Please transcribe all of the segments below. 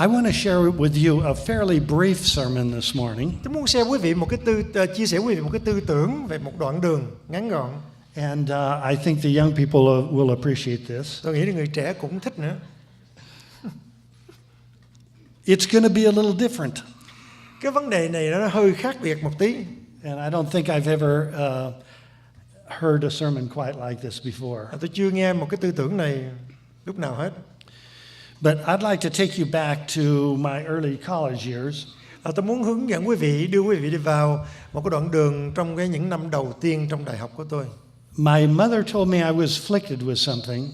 I want to share with you a fairly brief sermon this morning. Tôi muốn share quý vị chia sẻ quý vị một cái tư tưởng về một đoạn đường ngắn gọn. And I think the young people will appreciate this. Tôi nghĩ là người trẻ cũng thích nữa. It's going to be a little different. Cái vấn đề này nó hơi khác biệt một tí. And I don't think I've ever heard a sermon quite like this before. Tôi chưa nghe một cái tư tưởng này lúc nào hết. But I'd like to take you back to my early college years. Tôi muốn hướng dẫn quý vị, đưa quý vị đi vào một cái đoạn đường trong những năm đầu tiên trong đại học của tôi. My mother told me I was afflicted with something.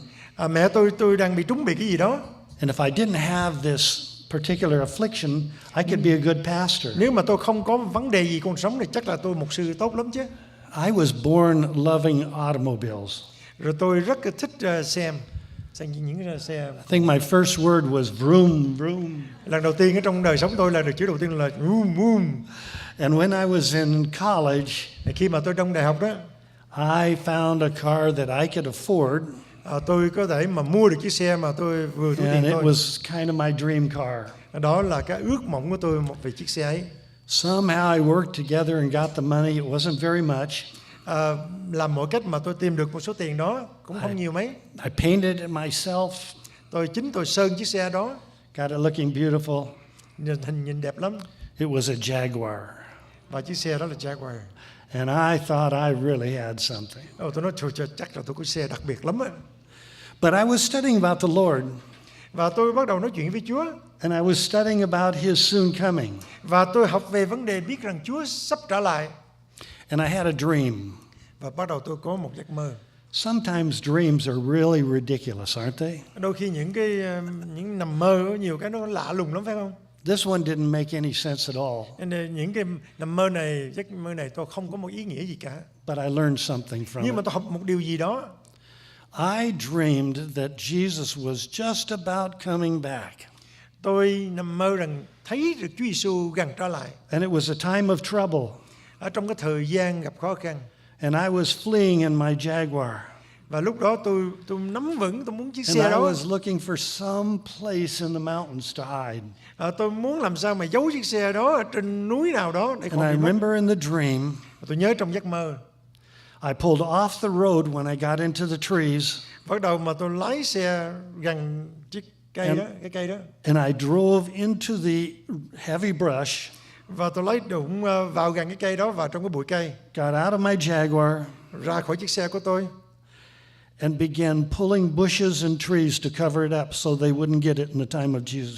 Mẹ tôi đang bị trúng bị cái gì đó. And if I didn't have this particular affliction, I could be a good pastor. Nếu mà tôi không có vấn đề gì cuộc sống thì chắc là tôi mục sư tốt lắm chứ. I was born loving automobiles. Rồi tôi rất là thích xem những xe. I think my first word was vroom vroom. Lần đầu tiên ở trong đời sống tôi là được chữ đầu tiên là vroom vroom. And when I was in college, khi mà tôi trong đại học đó, I found a car that I could afford. Tôi có thể mà mua được chiếc xe mà tôi vừa túi tiền And thôi. it was kind of my dream car. Đó là cái ước mộng của tôi về chiếc xe ấy. Somehow I worked together and got the money. It wasn't very much. Làm mọi cách mà tôi tìm được một số tiền đó, cũng không nhiều mấy. I painted it myself. Tôi sơn chiếc xe đó. Got it looking beautiful. Nhìn đẹp lắm. It was a Jaguar. Và chiếc xe đó là Jaguar. And I thought I really had something. Tôi nói chắc là tôi có xe đặc biệt lắm á. But I was studying about the Lord. Và tôi bắt đầu nói chuyện với Chúa. And I was studying about His soon coming. Và tôi học về vấn đề biết rằng Chúa sắp trở lại. And I had a dream. Và bắt đầu tôi có một giấc mơ. Sometimes dreams are really ridiculous, aren't they? Đôi khi những nằm mơ nhiều cái nó lạ lùng lắm phải không? This one didn't make any sense at all. Nên những cái nằm mơ này, giấc mơ này tôi không có một ý nghĩa gì cả. But I learned something from Nhưng mà it. tôi học một điều gì đó. I dreamed that Jesus was just about coming back. Tôi nằm mơ rằng thấy được Chúa Giêsu gần trở lại. And it was a time of trouble. Ở trong cái thời gian gặp khó khăn. And I was fleeing in my Jaguar. Và lúc đó tôi nắm vững, tôi muốn chiếc And xe I đó. was looking for some place in the mountains to hide. Tôi muốn làm sao mà giấu chiếc xe đó ở trên núi nào đó để And không I bị mất. remember in the dream, Tôi nhớ trong giấc mơ. I pulled off the road when I got into the trees. Bắt đầu mà tôi lái xe gần chiếc cây đó, cái cây đó. And I drove into the heavy brush. Và tôi lấy đụng vào gần cái cây đó, vào trong cái bụi cây. Got out of my Jaguar. Ra khỏi chiếc xe của tôi. And began pulling bushes and trees to cover it up so they wouldn't get it in the time of Jesus.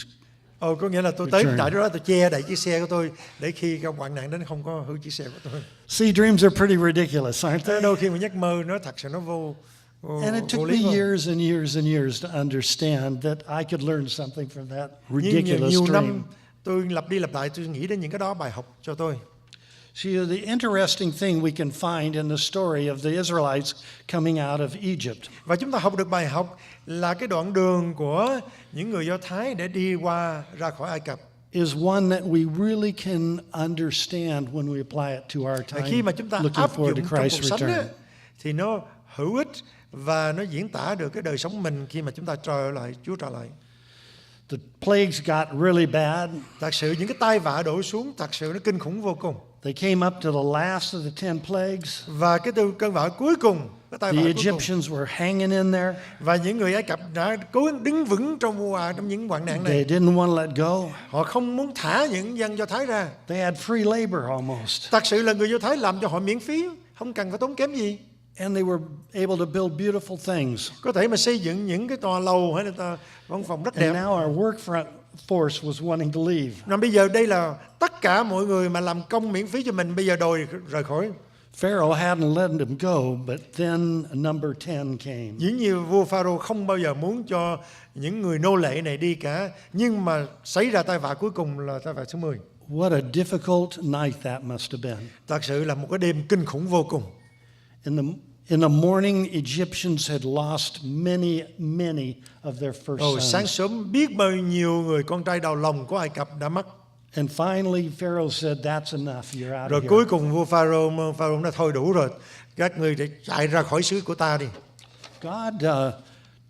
Có nghĩa là tôi tới tại đó tôi che đậy chiếc xe của tôi để khi các hoạn nạn đến không có hư chiếc xe của tôi. See, dreams are pretty ridiculous, aren't they? Đôi khi mà giấc mơ nó thật sự nó vô And it took me years and years and years to understand that I could learn something from that ridiculous nhiều dream. năm tôi lặp đi lặp lại tôi nghĩ đến những cái đó bài học cho tôi. See, the interesting thing we can find in the story of the Israelites coming out of Egypt. Và chúng ta học được bài học là cái đoạn đường của những người Do Thái để đi ra khỏi Ai Cập. Is one that we really can understand when we apply it to our time. Khi mà chúng ta looking áp forward dụng to trong Christ's cuộc sống return. thì nó hữu ích và nó diễn tả được cái đời sống mình khi mà chúng ta Chúa trở lại. The plagues got really bad. Thật sự những cái tai vạ đổ xuống thật sự nó kinh khủng vô cùng. They came up to the last of the 10 plagues. Và cái cơn bão cuối cùng, cái tai vạ The cuối cùng. Egyptians were hanging in there. Và những người Ai Cập đã cố đứng vững trong những hoạn nạn này. They didn't want to let go. Họ không muốn thả những dân Do Thái ra. They had free labor almost. Thật sự là người Do Thái làm cho họ miễn phí, không cần phải tốn kém gì. And they were able to build beautiful things. Có thể mà xây dựng những cái tòa lầu hay là văn phòng rất đẹp. And now our workforce was wanting to leave. Mà bây giờ đây là tất cả mọi người mà làm công miễn phí cho mình bây giờ đòi rời khỏi. Pharaoh hadn't let them go, but then number 10 came. Dĩ nhiên vua Pharaoh không bao giờ muốn cho những người nô lệ này đi cả, nhưng mà xảy ra tai vạ cuối cùng là tai vạ số 10. What a difficult night that must have been. Thật sự là một cái đêm kinh khủng vô cùng. In the morning, Egyptians had lost many of their first sons. Sáng sớm biết bao nhiêu người con trai đầu lòng của Ai Cập đã mất. And finally, Pharaoh said, "That's enough. You're out Rồi of here." cuối cùng vua Pharaoh nói thôi đủ rồi, các ngươi để chạy ra khỏi xứ của ta đi. God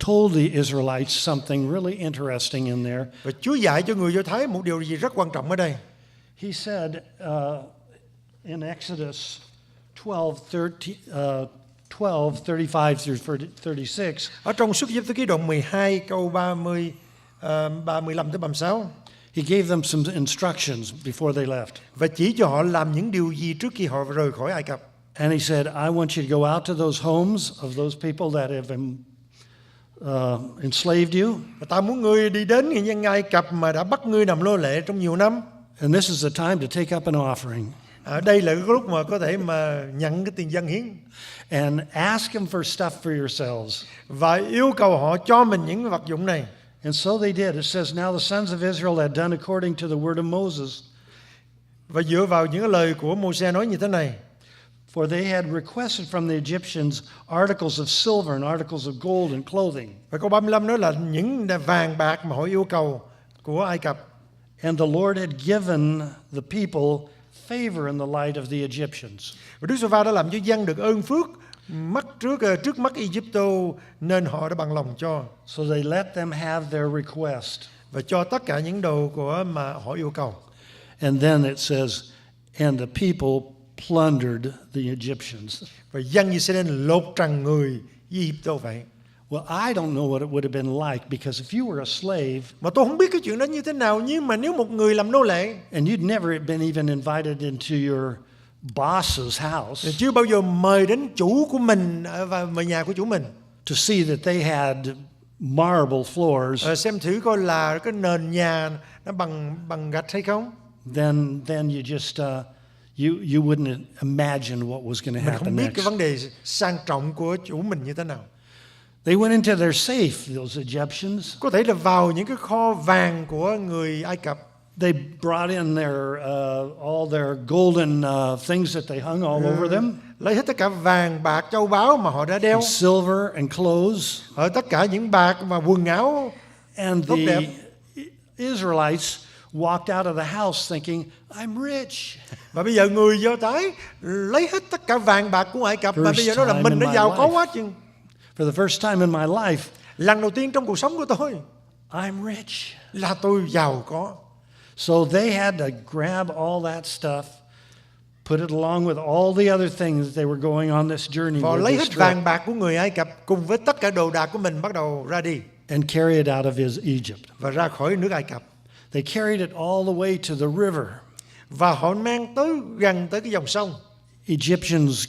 told the Israelites something really interesting in there. Và Chúa dạy cho người Do Thái một điều gì rất quan trọng ở đây. He said in Exodus 12:35 through 36, Ở trong Xuất Giáp Thứ Ký đoạn 12 câu 35 tới 36. he gave them some instructions before they left. Và chỉ cho họ làm những điều gì trước khi họ rời khỏi Ai Cập. And he said, I want you to go out to those homes of those people that have enslaved you. Và ta muốn ngươi đi đến những dân Ai Cập mà đã bắt ngươi làm nô lệ trong nhiều năm. And this is the time to take up an offering. Đây là cái lúc mà có thể mà nhận cái tiền dâng hiến. And ask them for stuff for yourselves. Và yêu cầu họ cho mình những vật dụng này. And so they did. It says, now the sons of Israel had done according to the word of Moses. Và dựa vào những cái lời của Mô-se nói như thế này. For they had requested from the Egyptians articles of silver and articles of gold and clothing. Và câu 35 nói là những vàng bạc mà họ yêu cầu của Ai Cập. And the Lord had given the people favor in the light of the Egyptians. Và Đức Giê-hô-va đã làm cho dân được ơn phước trước mắt Egypto, nên họ đã bằng lòng cho. So they let them have their request. Và cho tất cả những đồ của mà họ yêu cầu. And then it says, and the people plundered the Egyptians. Và dân Israel lột trần người Egypto vậy. Well, I don't know what it would have been like, because if you were a slave, Mà tôi không biết cái chuyện đó như thế nào, nhưng mà nếu một người làm nô lệ, and you'd never been even invited into your boss's house chưa bao giờ mời đến chủ của mình và mời nhà của chủ mình, to see that they had marble floors, xem thử coi là cái nền nhà nó bằng gạch hay không, then you just you wouldn't imagine what was going to mình happen không biết cái next. vấn đề sang trọng của chủ mình như thế nào. They went into their safe, those Egyptians. Có thể là vào những cái kho vàng của người Ai Cập. They brought in all their golden things that they hung all over them, Lấy hết tất cả vàng, bạc, châu báu mà họ đã đeo, and silver and clothes. ở tất cả những bạc và quần áo. And Tốt đẹp. the Israelites walked out of the house thinking, I'm rich. Và bây giờ người Do Thái lấy hết tất cả vàng bạc của Ai Cập, và bây giờ nói là First mình time đã in giàu my có life. quá chừng. For the first time in my life, Lần đầu tiên trong cuộc sống của tôi I'm rich. là tôi giàu có. So they had to grab all that stuff, put it along with all the other things that they were going on this journey Và with, lấy this hết trip, vàng bạc của người Ai Cập cùng với tất cả đồ đạc của mình bắt đầu ra đi and carry it out of Egypt. và ra khỏi nước Ai Cập. They carried it all the way to the river. Và họ mang gần tới cái dòng sông. Egyptians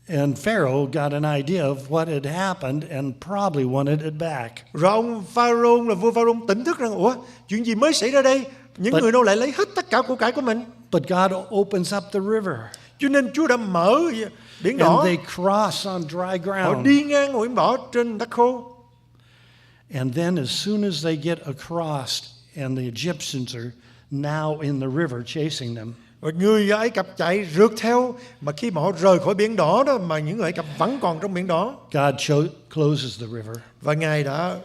and Pharaoh got an idea of what had happened and probably wanted it back. Rồi ông Pharaoh là vua Pharaoh tỉnh thức rằng, ủa, chuyện gì mới xảy ra đây? Những người nô lệ lấy hết tất cả của cải của mình. But God opens up the river, Cho nên Chúa đã mở biển đỏ. and they cross on dry Họ ground. đi ngang biển đỏ trên đất khô. And then as soon as they get across, and the Egyptians are now in the river chasing them, Và người Ai Cập chạy rượt theo, mà khi mà họ rời khỏi biển đỏ đó, mà những người Ai Cập vẫn còn trong biển đỏ. God closes the river, Và Ngài đã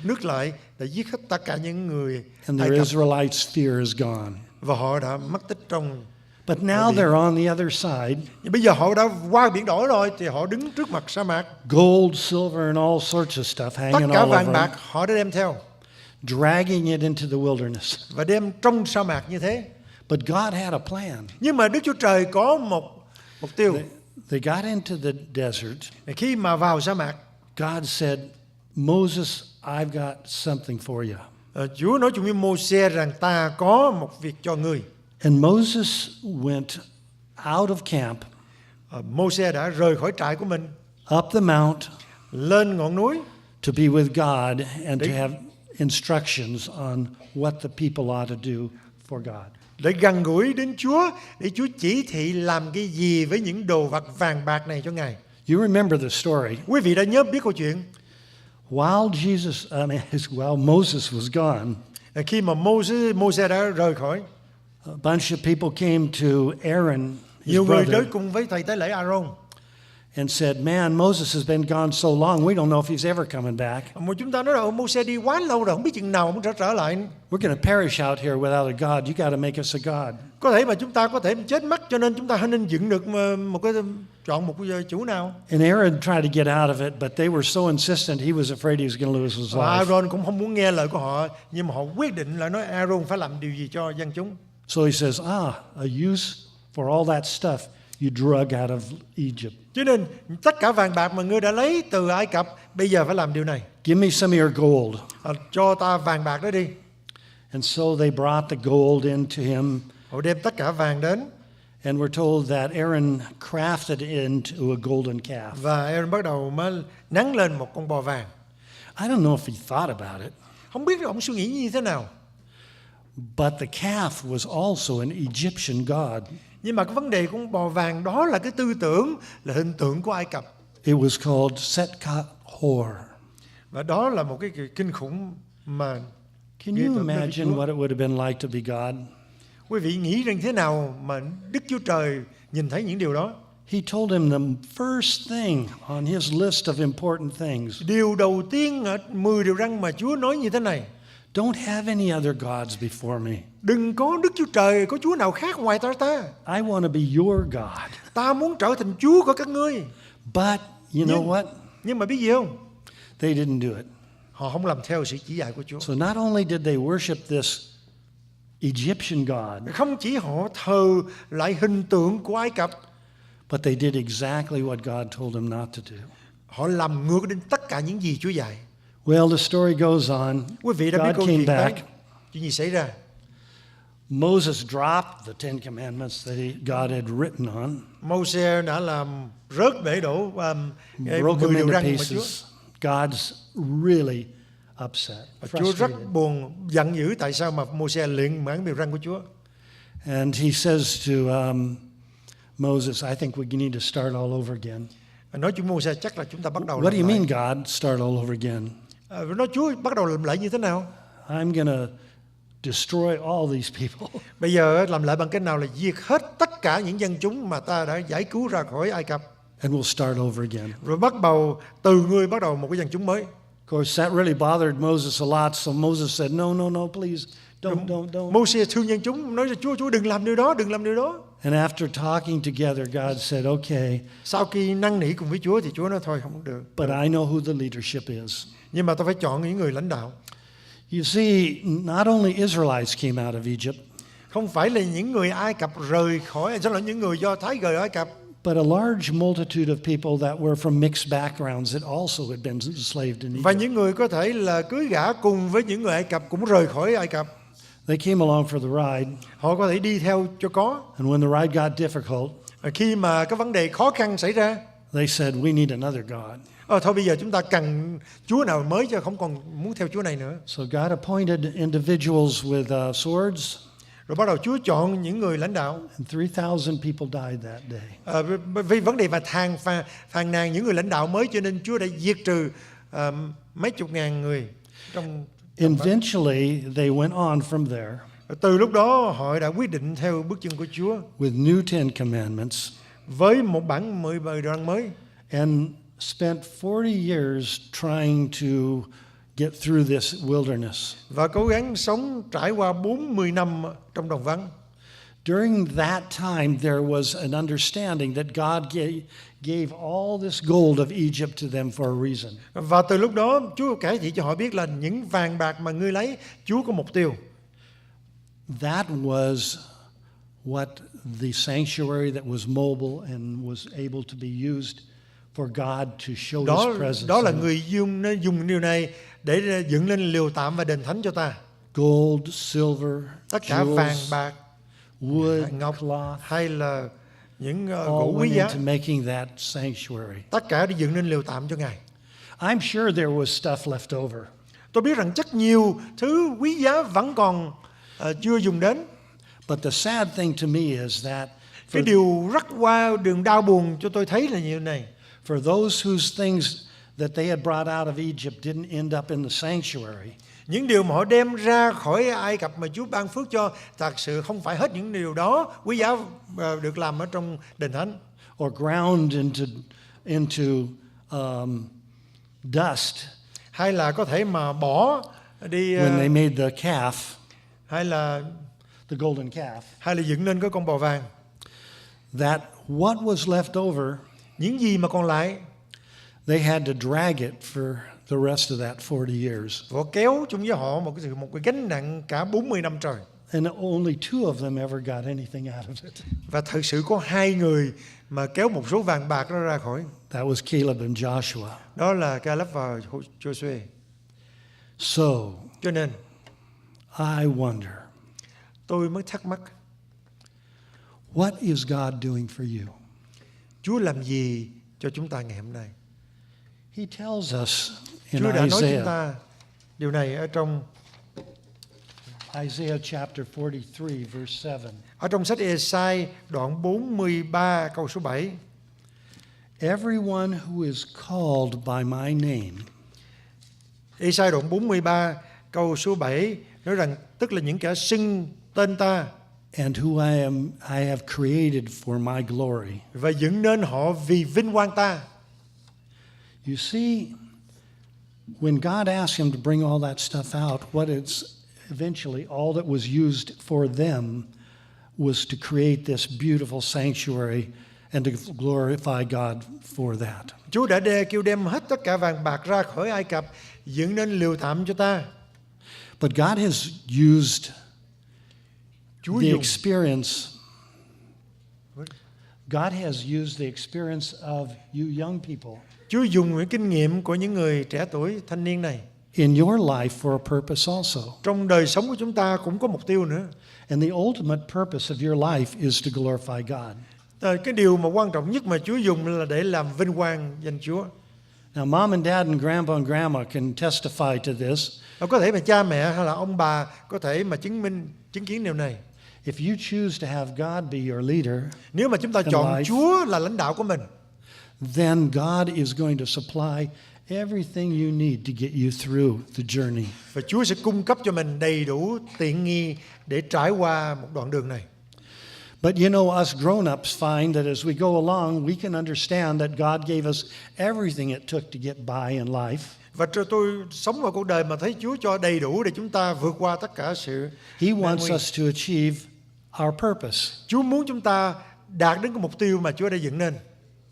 nước lại, đã giết hết tất cả những người and Ai the Cập. Israelites' fear is gone. Và họ đã mất tích trong. But now they're on the other side. Nhưng bây giờ họ đã qua biển đỏ rồi, thì họ đứng trước mặt sa mạc. Gold, silver, and all sorts of stuff Tất hanging cả all over vàng bạc them, họ đã đem theo dragging it into the wilderness. và đem trong sa mạc như thế. But God had a plan. Nhưng mà Đức Chúa Trời có một mục tiêu. They got into the desert. Khi mà vào sa mạc, God said, Moses, I've got something for you. Chúa nói chung với Mô-se rằng ta có một việc cho ngươi. And Moses went out of camp, Mô-se đã rời khỏi trại của mình, up the mount, lên ngọn núi to be with God and to have instructions on what the people ought to do for God. để gần gũi đến Chúa, để Chúa chỉ thị làm cái gì với những đồ vật vàng bạc này cho Ngài. You remember the story. Quý vị đã nhớ biết câu chuyện. While Moses was gone, Khi mà Mô-se đã rời khỏi, a bunch of people came to Aaron, his nhiều người tới brother, cùng với thầy tế lễ Aaron, and said, man, Moses has been gone so long, we don't know if he's ever coming back. Mà chúng ta nói là Moses đi quá lâu rồi, không biết chừng nào ông sẽ trở lại. We're going to perish out here without a God. You got to make us a God. Có thể mà chúng ta có thể chết mất, cho nên chúng ta nên dựng được chọn một chủ nào. And Aaron tried to get out of it, but they were so insistent, he was afraid he was going to lose his Và life. Aaron cũng không muốn nghe lời của họ, nhưng mà họ quyết định là nói Aaron phải làm điều gì cho dân chúng. So he says, a use for all that stuff you drug out of Egypt. Cho nên tất cả vàng bạc mà ngươi đã lấy từ Ai Cập, bây giờ phải làm điều này. Give me some of your gold. Cho ta vàng bạc đó đi. And so they brought the gold into him. Họ đem tất cả vàng đến. And we're told that Aaron crafted it into a golden calf. Và Aaron bắt đầu mới nắn lên một con bò vàng. I don't know if he thought about it. Không biết ông suy nghĩ như thế nào. But the calf was also an Egyptian god. Nhưng mà cái vấn đề của con bò vàng đó là cái tư tưởng, là hình tượng của Ai Cập. It was called Setkah-hor. Và đó là một cái kinh khủng mà. Can you imagine what it would have been like to be God? Quý vị nghĩ rằng thế nào mà Đức Chúa Trời nhìn thấy những điều đó? He told him the first thing on his list of important things. Điều đầu tiên ở 10 điều răn mà Chúa nói như thế này. Don't have any other gods before me. Đừng có Đức Chúa Trời, có Chúa nào khác ngoài ta. I want to be your God. Ta muốn trở thành Chúa của các ngươi. But you know what? Nhưng mà biết gì không? They didn't do it. Họ không làm theo sự chỉ dạy của Chúa. So not only did they worship this Egyptian god, không chỉ họ thờ lại hình tượng của Ai Cập, but they did exactly what God told them not to do. Họ làm ngược đến tất cả những gì Chúa dạy. Well, the story goes on. Quý vị đã biết God câu came chuyện back. đấy. Chuyện gì xảy ra? Moses dropped the Ten Commandments that God had written on. Moses đã làm rớt bể đổ Broke 10 them điều into răn của Chúa. pieces. God's really upset, Chúa rất frustrated. buồn, giận dữ tại sao mà Moses luyện mãn điều răn của Chúa. And he says to Moses, I think we need to start all over again. Nói Chúa Moses chắc là chúng ta bắt đầu. What do you mean, God, start all over again? Nói Chúa bắt đầu làm lại như thế nào? I'm going to destroy all these people. Bây giờ làm lại bằng cách nào là diệt hết tất cả những dân chúng mà ta đã giải cứu ra khỏi Ai Cập. And we'll start over again. Rồi bắt đầu từ ngươi bắt đầu một cái dân chúng mới. Of course, that really bothered Moses a lot. So Moses said, no, please, don't. Moses thương dân chúng, nói cho Chúa đừng làm điều đó, đừng làm điều đó. And after talking together, God said, okay. Sau khi năn nỉ cùng với Chúa thì Chúa nói thôi không được. But I know who the leadership is. Nhưng mà ta phải chọn những người lãnh đạo. You see, not only Israelites came out of Egypt, không phải là những người Ai Cập rời khỏi, đó là những người Do Thái rời Ai Cập. but a large multitude of people that were from mixed backgrounds that also had been enslaved in Và Egypt. những người có thể là cưới gả cùng với những người Ai Cập cũng rời khỏi Ai Cập. They came along for the ride, Họ có thể đi theo cho có. and when the ride got difficult, Khi mà cái vấn đề khó khăn xảy ra, they said, we need another God. thôi bây giờ chúng ta cần Chúa nào mới chứ không còn muốn theo Chúa này nữa. So God appointed individuals with swords, Rồi bắt đầu Chúa chọn những người lãnh đạo. and 3,000 people died that day. Vì vấn đề mà phàn nàn những người lãnh đạo mới, cho nên Chúa đã diệt trừ mấy chục ngàn người. Eventually, they went on from there Từ lúc đó họ đã quyết định theo bước chân của Chúa with new Ten Commandments với một bản 10 điều răn mới, and spent 40 years trying to get through this wilderness. và cố gắng sống trải qua 40 năm trong đồng vắng. During that time, there was an understanding that God gave all this gold of Egypt to them for a reason. Và từ lúc đó Chúa kể thị cho họ biết là những vàng bạc mà ngươi lấy, Chúa có mục tiêu. That was what the sanctuary that was mobile and was able to be used for God to show His presence. Đó là người dùng điều này để dựng lên lều tạm và đền thánh cho ta. Gold, silver, Tất cả vàng jewels, bạc, wood, ngọc cloth, hay là những all gỗ quý went giá, into making that sanctuary. tất cả đi dựng lên lều tạm cho Ngài. I'm sure there was stuff left over. Tôi biết rằng rất nhiều thứ quý giá vẫn còn chưa dùng đến. But the sad thing to me is that Cái điều đường đau buồn cho tôi thấy là như này. for those whose things that they had brought out of Egypt didn't end up in the sanctuary, Những điều mà họ đem ra khỏi Ai Cập mà Chúa ban phước cho, thật sự không phải hết những điều đó quý giá được làm ở trong đền thánh. or ground into dust hay là có thể mà bỏ đi when they made the calf, hay là the golden calf, dựng nên cái con bò vàng. that what was left over, Những gì mà còn lại, they had to drag it for the rest of that 40 years. họ kéo chung với họ một cái gánh nặng cả 40 năm trời. And only 2 of them ever got anything out of it. Và thực sự có 2 người mà kéo một số vàng bạc đó ra khỏi. That was Caleb and Joshua. Đó là Caleb và Joshua. So, Cho nên I wonder, tôi mới thắc mắc, what is God doing for you? Chúa làm gì cho chúng ta ngày hôm nay? He tells us in Chúa đã nói chúng Isaiah, ta điều này ở trong Isaiah chapter 43, verse 7. ở trong sách Ê-sai đoạn 43 câu số 7. Everyone who is called by my name, Ê-sai đoạn 43 câu số 7 nói rằng tức là những kẻ xưng tên ta and who I have created for my glory. và dựng nên họ vì vinh quang ta. You see, when God asked him to bring all that stuff out, what it's eventually all that was used for them was to create this beautiful sanctuary and to glorify God for that. Chúa đã kêu đem hết tất cả vàng bạc ra khỏi Ai Cập, dựng nên lều tạm cho ta. But God has used Chúa the dùng experience. God has used the experience of you young people Chúa dùng những kinh nghiệm của những người trẻ tuổi thanh niên này in your life for a purpose also. trong đời sống của chúng ta cũng có mục tiêu nữa. And the ultimate purpose of your life is to glorify God. Cái điều mà quan trọng nhất mà Chúa dùng là để làm vinh quang danh Chúa. Now, mom and dad and grandpa and grandma can testify to this. Có thể mà cha mẹ hay là ông bà có thể mà chứng kiến điều này. If you choose to have God be your leader, Nếu mà chúng ta in chọn life, Chúa là lãnh đạo của mình, then God is going to supply everything you need to get you through the journey. và Chúa sẽ cung cấp cho mình đầy đủ tiện nghi để trải qua một đoạn đường này. But you know, us grown-ups find that as we go along, we can understand that God gave us everything it took to get by in life. Và tôi sống vào cuộc đời mà thấy Chúa cho đầy đủ để chúng ta vượt qua tất cả sự He nan wants nguy. us to achieve our purpose. Chúa muốn chúng ta đạt đến cái mục tiêu mà Chúa đã dựng nên.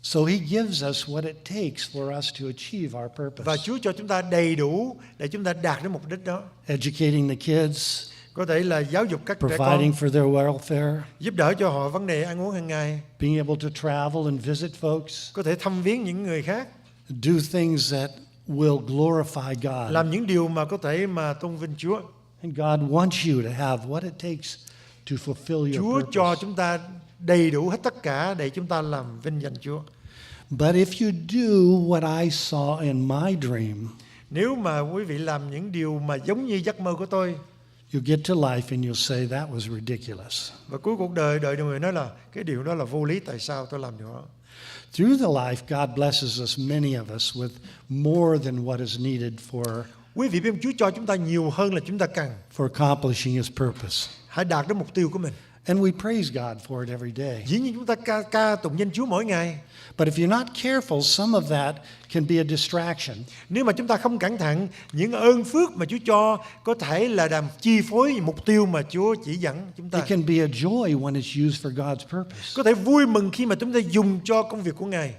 So he gives us what it takes for us to achieve our purpose. Và Chúa cho chúng ta đầy đủ để chúng ta đạt đến mục đích đó. Educating the kids, Có thể là giáo dục các trẻ providing con, for their welfare, giúp đỡ cho họ vấn đề ăn uống hàng ngày, being able to travel and visit folks, có thể thăm viếng những người khác, do things that will glorify God. làm những điều mà có thể mà tôn vinh Chúa. And God wants you to have what it takes to fulfill your Chúa cho purpose. chúng ta đầy đủ hết tất cả để chúng ta làm vinh danh Chúa. But if you do what I saw in my dream, Nếu mà quý vị làm những điều mà giống như giấc mơ của tôi, you get to life and you'll say that was ridiculous. và cuối cuộc đời đợi người nói là cái điều đó là vô lý, tại sao tôi làm điều đó? Through the life, God blesses us, many of us, with more than what is needed Quý vị biết Chúa cho chúng ta nhiều hơn là chúng ta cần. for accomplishing His purpose. Hãy đạt đến mục tiêu của mình. And we praise God for it every day. Dĩ nhiên chúng ta ca tụng danh Chúa mỗi ngày. But if you're not careful, some of that can be a distraction. Nếu mà chúng ta không cẩn thận, những ơn phước mà Chúa cho có thể là làm chi phối mục tiêu mà Chúa chỉ dẫn chúng ta. It can be a joy when it's used for God's purpose. Có thể vui mừng khi mà chúng ta dùng cho công việc của Ngài.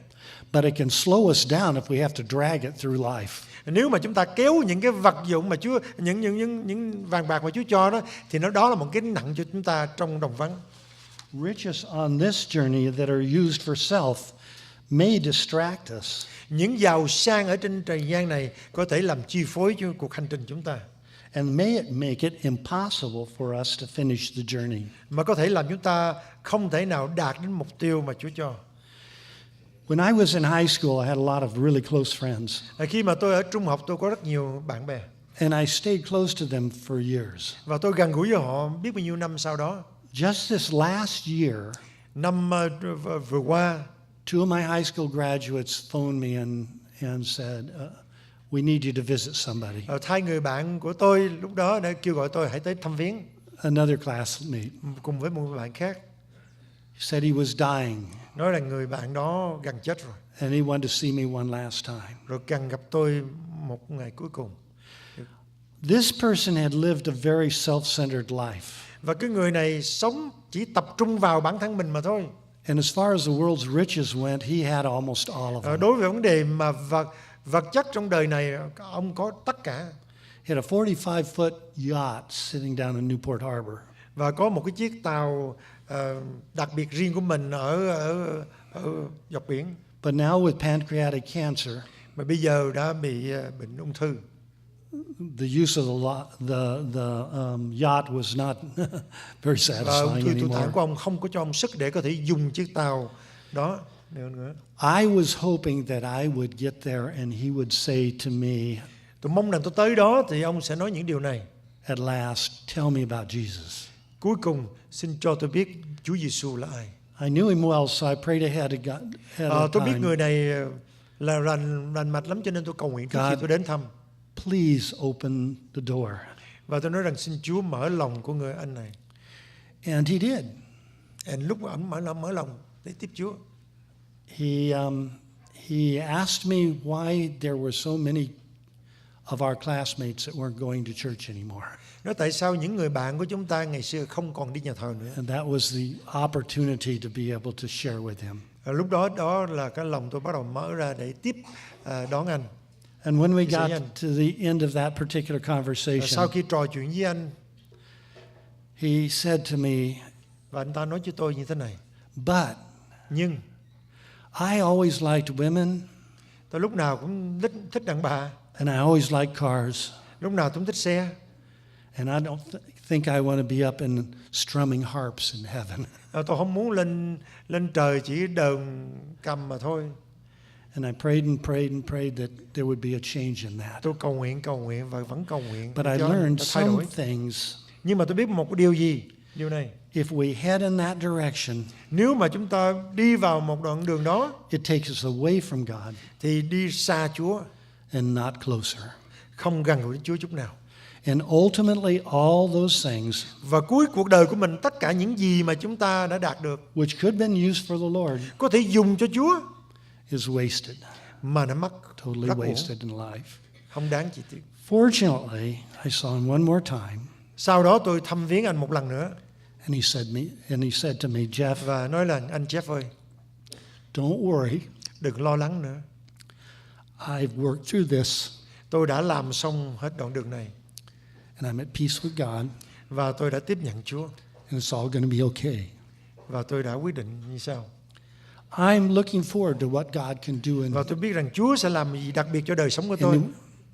But it can slow us down if we have to drag it through life. Nếu mà chúng ta kéo những cái vật dụng mà Chúa, những vàng bạc mà Chúa cho đó, thì đó là một cái nặng cho chúng ta trong đồng vắng. Riches on this journey that are used for self may distract us. Những giàu sang ở trên trần gian này có thể làm chi phối cho cuộc hành trình chúng ta. And may it make it impossible for us to finish the journey. Mà có thể làm chúng ta không thể nào đạt đến mục tiêu mà Chúa cho. When I was in high school, I had a lot of really close friends. Khi mà tôi ở trung học, tôi có rất nhiều bạn bè. And I stayed close to them for years. Và tôi gần gũi với họ biết bao nhiêu năm sau đó. Just this last year, Năm vừa qua, two of my high school graduates phoned me and said, we need you to visit somebody. hai người bạn của tôi lúc đó đã kêu gọi tôi hãy tới thăm viếng Another classmate. cùng với một bạn khác. He said he was dying. nói là người bạn đó gần chết rồi. And he wanted to see me one last time. Rồi cần gặp tôi một ngày cuối cùng. This person had lived a very self-centered life. Và cái người này sống chỉ tập trung vào bản thân mình mà thôi. And as far as the world's riches went, he had almost all of them. Đối với vấn đề mà vật chất trong đời này, ông có tất cả. He had a 45-foot yacht sitting down in Newport Harbor. Và có một cái chiếc tàu đặc biệt riêng của mình ở dọc biển. But now with pancreatic cancer, mà bây giờ đã bị bệnh ung thư. The use of the yacht was not very Và ung satisfying thư tụ tạng anymore. của ông không có cho ông sức để có thể dùng chiếc tàu đó nữa. I was hoping that I would get there and he would say to me, Tôi mong rằng tôi tới đó thì ông sẽ nói những điều này. at last, tell me about Jesus. Cuối cùng, xin cho tôi biết Chúa Giêsu là ai. I knew him well, so I prayed ahead of Tôi biết time. người này là rành mạch lắm, cho nên tôi cầu nguyện trước khi God. tôi đến thăm. Please open the door. Và tôi nói rằng xin Chúa mở lòng của người anh này. And he did. Lúc mà ông mở lòng để tiếp Chúa, He asked me why there were so many of our classmates that weren't going to church anymore. nói tại sao những người bạn của chúng ta ngày xưa không còn đi nhà thờ nữa. And that was the opportunity to be able to share with him. Lúc đó là cái lòng tôi bắt đầu mở ra để tiếp đón anh. And when we Thì sẽ got to the end of that particular Sau conversation, khi trò chuyện với anh, he said to me, và anh ta nói với tôi như thế này: but nhưng I always liked women tôi lúc nào cũng thích đàn bà, and I always liked cars. lúc nào cũng thích xe. And I don't think I want to be up in strumming harps in heaven. Tôi không muốn lên trời chỉ đờn cầm mà thôi. And I prayed and prayed and prayed that there would be a change in that. Tôi cầu nguyện và vẫn cầu nguyện. But I cho learned nó thay đổi. some things. Nhưng mà tôi biết một điều gì? Điều này: If we head in that direction, nếu mà chúng ta đi vào một đoạn đường đó, it takes us away from God thì đi xa Chúa, and not closer. không gần gũi đến Chúa chút nào. And ultimately, all those things, Và cuối cuộc đời của mình, tất cả những gì mà chúng ta đã đạt được, which could have been used for the Lord, có thể dùng cho Chúa, is wasted, mà nó mất, totally rất uổng, wasted in life. không đáng chi tiết. Fortunately, I saw him one more time, Sau đó tôi thăm viếng anh một lần nữa, and he said to me, Geof, và nói là: anh Geof ơi, don't worry. đừng lo lắng nữa. I've worked through this, Tôi đã làm xong hết đoạn đường này, and I'm at peace with God, và tôi đã tiếp nhận Chúa, and it's all going to be okay. và tôi đã quyết định như sau. I'm looking forward to what God can do in Và tôi biết rằng Chúa sẽ làm gì đặc biệt cho đời sống của tôi.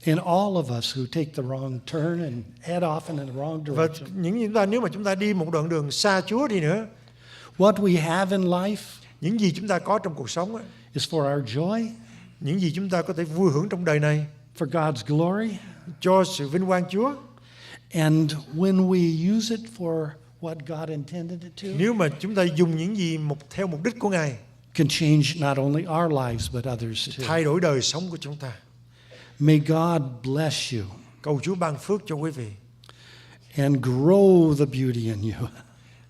in all of us who take the wrong turn and head off in the wrong Và direction. nếu mà chúng ta đi một đoạn đường xa Chúa đi nữa, What we have in life những gì chúng ta có trong cuộc sống ấy, is for our joy, những gì chúng ta có thể vui hưởng trong đời này, for God's glory. cho sự vinh quang Chúa. And when we use it for what God intended it to, Nếu mà chúng ta dùng những gì theo mục đích của Ngài, can change not only our lives but others too. thay đổi đời sống của chúng ta. May God bless you Cầu Chúa ban phước cho quý vị and grow the beauty in you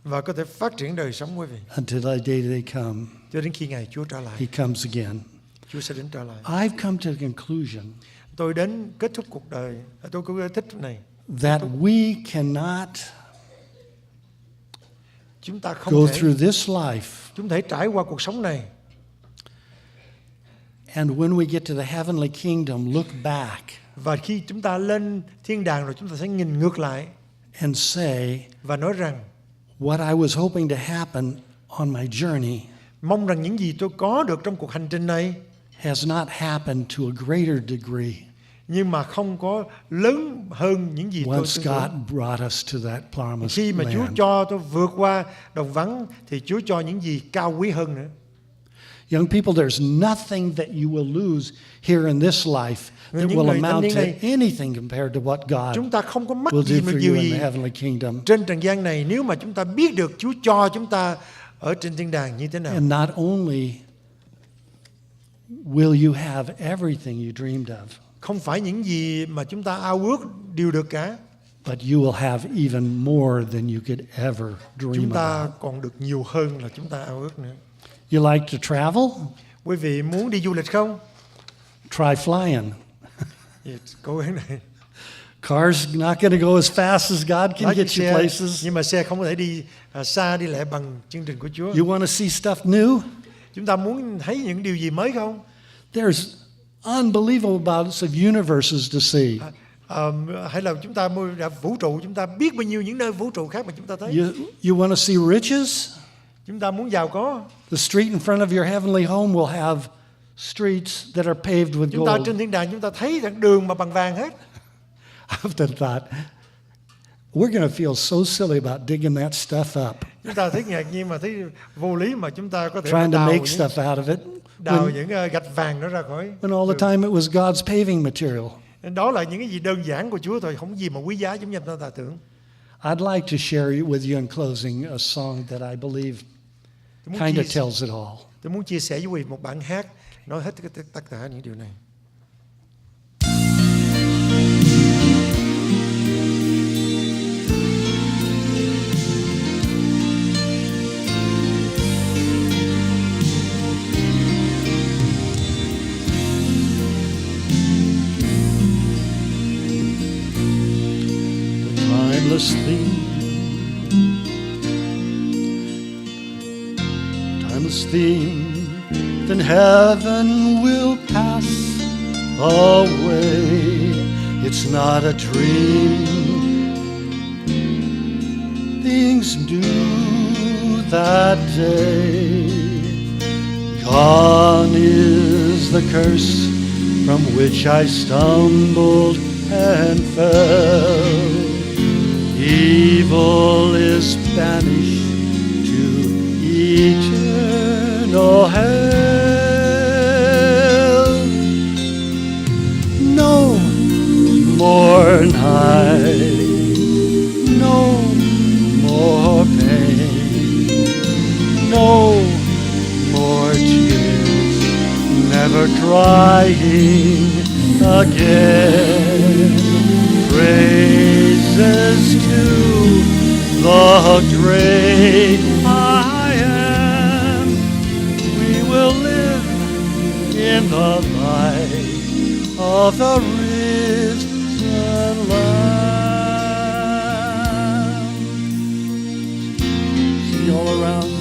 và có thể phát triển đời sống quý vị until the day they come. cho đến khi Ngài Chúa trở He lại. comes again. Chúa sẽ đến trở lại. I've come to the conclusion Tôi đến kết thúc cuộc đời. Tôi có thích này. that we cannot Chúng ta go không thể through this life, chúng thể trải qua cuộc sống này, and when we get to the heavenly kingdom, look back và khi chúng ta lên thiên đàng rồi chúng ta sẽ nhìn ngược lại and say, và nói rằng: what I was hoping to happen on my journey mong rằng những gì tôi có được trong cuộc hành trình này, has not happened to a greater degree nhưng mà không có lớn hơn những gì tôi once tưởng tượng. God brought us to that promised Khi mà Chúa land. cho tôi vượt qua đồng vắng, thì Chúa cho những gì cao quý hơn nữa. Young people, there's nothing that you will lose here in this life that Những will người thanh amount niên to này, anything compared to what God Chúng ta không có mất will gì do mà for điều you in gì the heavenly kingdom. trên trần gian này nếu mà chúng ta biết được Chúa cho chúng ta ở trên thiên đàng như thế nào. And not only will you have everything you dreamed of, Không phải những gì mà chúng ta ao ước đều được cả. but you will have even more than you could ever dream Chúng ta about. còn được nhiều hơn là chúng ta ao ước nữa. You like to travel? Quý vị muốn đi du lịch không? Try flying. Cố gắng này. Car's not going to go as fast as God can Lái get chiếc you xe, places. nhưng mà xe không có thể đi xa đi lại bằng chương trình của Chúa. You want to see stuff new? Chúng ta muốn thấy những điều gì mới không? There's unbelievable amounts of universes to see. Hay là chúng ta vũ trụ, chúng ta biết bao nhiêu những nơi vũ trụ khác mà chúng ta thấy. You want to see riches? Chúng ta muốn giàu có. The street in front of your heavenly home will have streets that are paved with Chúng ta gold. trên thiên đàng chúng ta thấy rằng đường mà bằng vàng hết. I've often thought, we're going to feel so silly about digging that stuff up, Chúng ta thấy ngạc nhiên mà thấy vô lý mà chúng ta có thể trying to đào make những, stuff out of it, những gạch vàng đó ra khỏi. when all the time it was God's paving material. Đó là những cái gì đơn giản của Chúa thôi, không gì mà quý giá giống như ta tưởng. I'd like to share with you in closing a song that I believe kind of tells it all. Tôi muốn chia sẻ với quý vị một bản hát nói hết tất cả những điều này. Timeless theme, then heaven will pass away. It's not a dream. Things new that day. Gone is the curse from which I stumbled and fell. Evil is banished to eternal hell. No more night, no more pain, no more tears, never crying again. Praises to the great I am. We will live in the light of the risen Lamb. See all around,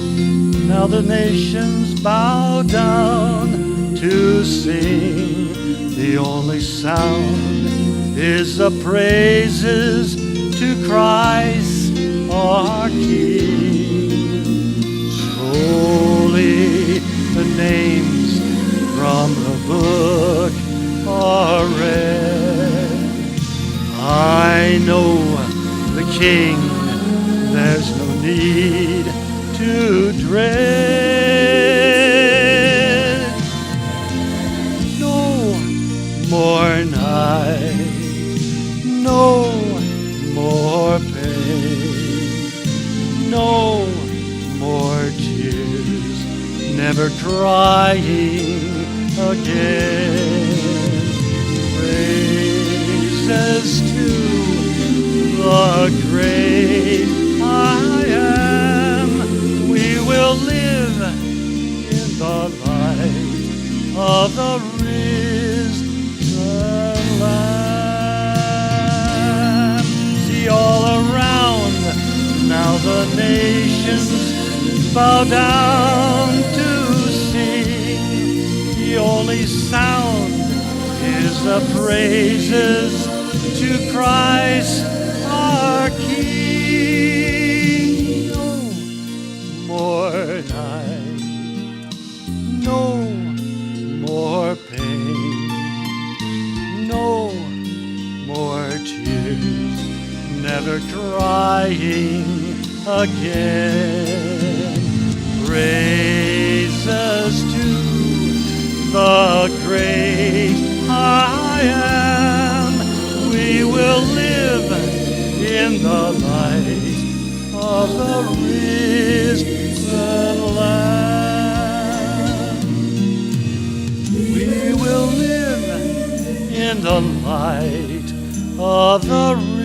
now the nations bow down to sing. The only sound is the praises to Christ our King. Slowly the names from the book are read. I know the King, there's no need to dread. No more night, no more pain, no more tears, never crying again. Praises to the great I am. We will live in the light of the risen Lamb. See all around, now the nations bow down to sing. The only sound is the praises to Christ our King. No more night, no more pain, no more tears, never crying again. Praises to the great I am. We will live in the light of the risen Lamb. We will live in the light of the risen